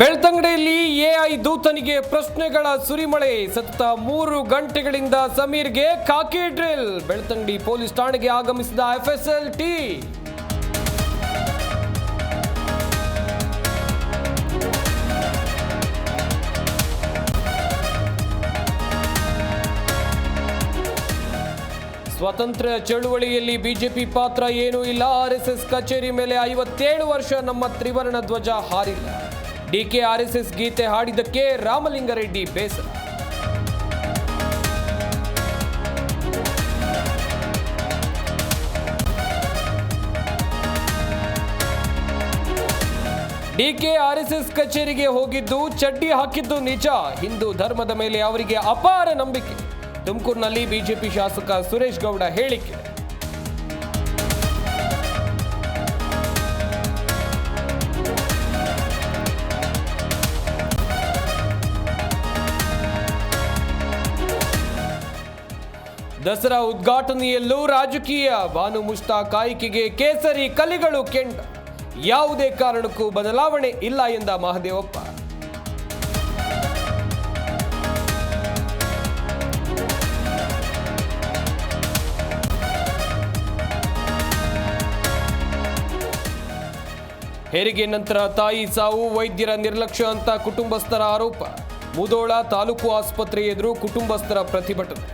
ಬೆಳ್ತಂಗಡಿಯಲ್ಲಿ AI ದೂತನಿಗೆ ಪ್ರಶ್ನೆಗಳ ಸುರಿಮಳೆ. ಸತತ 3 ಗಂಟೆಗಳಿಂದ ಸಮೀರ್ಗೆ ಖಾಕಿ drill. Belthangady police ಠಾಣೆಗೆ ಆಗಮಿಸಿದ ಎಫ್ಎಸ್ಎಲ್ ಟಿ. ಸ್ವಾತಂತ್ರ್ಯ ಚಳುವಳಿಯಲ್ಲಿ ಬಿಜೆಪಿ ಪಾತ್ರ ಏನೂ ಇಲ್ಲ. ಆರ್ಎಸ್ಎಸ್ ಕಚೇರಿ ಮೇಲೆ 57 ವರ್ಷ ನಮ್ಮ ತ್ರಿವರ್ಣ ಧ್ವಜ ಹಾರಿಲ್ಲ. ಡಿಕೆ ಆರ್ಎಸ್ಎಸ್ ಗೀತೆ ಹಾಡಿದ್ದಕ್ಕೆ ರಾಮಲಿಂಗಾರೆಡ್ಡಿ ಬೇಸರ. ಡಿಕೆ ಆರ್ಎಸ್ಎಸ್ ಕಚೇರಿಗೆ ಹೋಗಿದ್ದು ಚಡ್ಡಿ ಹಾಕಿದ್ದು ನಿಜ. ಹಿಂದೂ ಧರ್ಮದ ಮೇಲೆ ಅವರಿಗೆ ಅಪಾರ ನಂಬಿಕೆ. ತುಮಕೂರಿನಲ್ಲಿ ಬಿಜೆಪಿ ಶಾಸಕ ಸುರೇಶ್ ಗೌಡ ಹೇಳಿಕೆ. ದಸರಾ ಉದ್ಘಾಟನೆಯಲ್ಲೂ ರಾಜಕೀಯ. ಬಾನು ಮುಷ್ತಾಕ್ ಆಯ್ಕೆಗೆ ಕೇಸರಿ ಕಲಿಗಳು ಕೆಂಡ. ಯಾವುದೇ ಕಾರಣಕ್ಕೂ ಬದಲಾವಣೆ ಇಲ್ಲ ಎಂದ ಮಹದೇವಪ್ಪ. ಹೆರಿಗೆ ನಂತರ ತಾಯಿ ಸಾವು, ವೈದ್ಯರ ನಿರ್ಲಕ್ಷ್ಯ ಅಂತ ಕುಟುಂಬಸ್ಥರ ಆರೋಪ. ಮುಧೋಳ ತಾಲೂಕು ಆಸ್ಪತ್ರೆ ಎದುರು ಕುಟುಂಬಸ್ಥರ ಪ್ರತಿಭಟನೆ.